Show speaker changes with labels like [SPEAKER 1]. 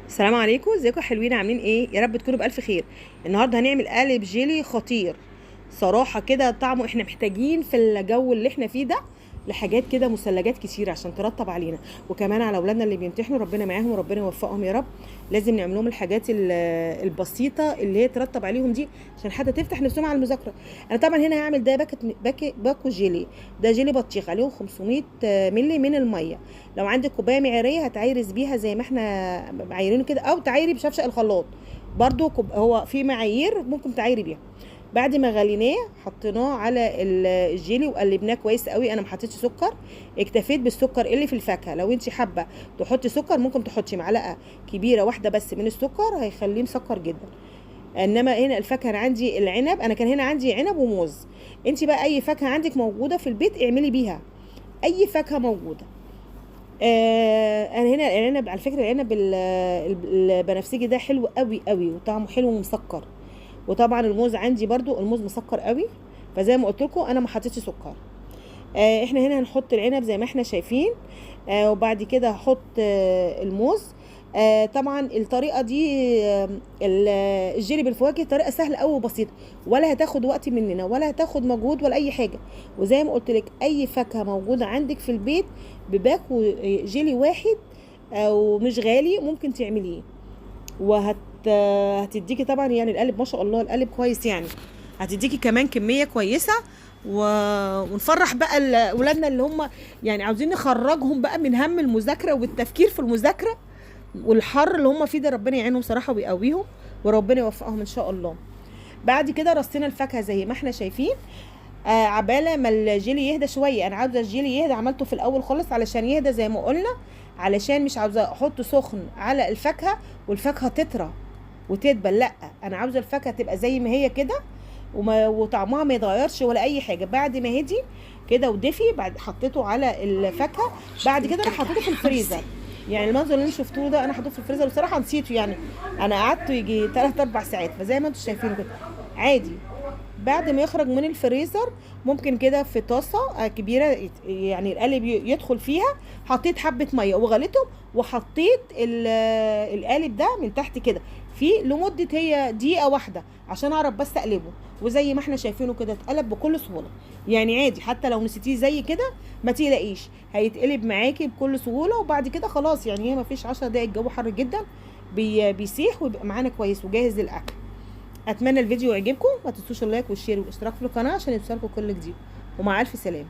[SPEAKER 1] السلام عليكم، ازيكم حلوين؟ عاملين ايه؟ يا رب تكونوا بالف خير. النهارده هنعمل قالب جيلي خطير صراحه كده. طعمه احنا محتاجين في الجو اللي احنا فيه ده لحاجات كده، مثلجات كتير عشان ترطب علينا، وكمان على اولادنا اللي بيمتحنوا، ربنا معاهم وربنا يوفقهم يا رب. لازم نعمل لهم الحاجات البسيطه اللي هي ترطب عليهم دي، عشان حتى تفتح نفسهم على المذاكره. انا طبعا هنا هعمل ده باكو جيلي. ده جيلي بطيخ عليه 500 مللي من الميه. لو عندك كوبايه معياريه هتعايرز بيها زي ما احنا معايرينه كده، او تعايري بشفشق الخلاط برضو. هو في معايير ممكن تعايري بيها. بعد ما غليناه حطيناه على الجيلي وقلبناه كويس قوي. انا ما حطيتش سكر، اكتفيت بالسكر اللي في الفاكهه. لو انت حابه تحطي سكر ممكن تحطي معلقه كبيره واحده بس من السكر، هيخليه مسكر جدا. انما هنا الفاكهه أنا عندي العنب، انا كان هنا عندي عنب وموز. انت بقى اي فاكهه عندك موجوده في البيت اعملي بيها، اي فاكهه موجوده. انا هنا العنب، على فكره العنب البنفسجي ده حلو قوي قوي وطعمه حلو ومسكر. وطبعا الموز عندي برضو الموز مسكر قوي، فزي ما قلت لكم انا ما حطيتش سكر. احنا هنا هنحط العنب زي ما احنا شايفين. وبعد كده هحط الموز. طبعا الطريقه دي، الجيلي بالفواكه طريقه سهله قوي وبسيطه، ولا هتاخد وقت مننا ولا هتاخد مجهود ولا اي حاجه. وزي ما قلت لك اي فاكهه موجوده عندك في البيت بباكو جيلي واحد او مش غالي ممكن تعمليه. هتديكي طبعا يعني القالب ما شاء الله القالب كويس يعني. هتديكي كمان كميه كويسه و... ونفرح بقى اولادنا اللي هم يعني عاوزين نخرجهم بقى من هم المذاكره والتفكير في المذاكره والحر اللي هم فيه ده. ربنا يعينهم صراحه ويقويهم وربنا يوفقهم ان شاء الله. بعد كده رصينا الفاكهه زي ما احنا شايفين. عباله ما الجيلي يهدى شويه، انا عاوزه الجيلي يهدى، عملته في الاول خالص علشان يهدى زي ما قلنا، علشان مش عاوزه احطه سخن على الفاكهه والفاكهه تطرى وتدبل. لا، انا عاوزه الفاكهه تبقى زي ما هي كده، وطعمها ما يتغيرش ولا اي حاجه. بعد ما هدي كده ودفي، بعد حطيته على الفاكهه. بعد كده انا حطيته في الفريزر. يعني المنظر اللي انتوا شفتوه ده انا حطيته في الفريزر، بصراحه نسيته يعني. انا قعدت يجي 3 4 ساعات، فزي ما انتوا شايفين كده عادي. بعد ما يخرج من الفريزر ممكن كده في طاسه كبيره يعني القالب يدخل فيها. حطيت حبه ميه وغليتهم، وحطيت القالب ده من تحت كده في لمده هي دقيقه واحده عشان اعرف بس اقلبه. وزي ما احنا شايفينه كده اتقلب بكل سهوله. يعني عادي حتى لو نسيتيه زي كده ما تقلقيش، هيتقلب معاكي بكل سهوله. وبعد كده خلاص يعني هي ما فيش 10 دقايق، الجو حر جدا بيسيح ويبقى معانا كويس وجاهز للاكل. اتمنى الفيديو يعجبكم، ما تنسوش اللايك والشير والاشتراك في القناه عشان يوصلكم كل جديد. ومع الف سلامه.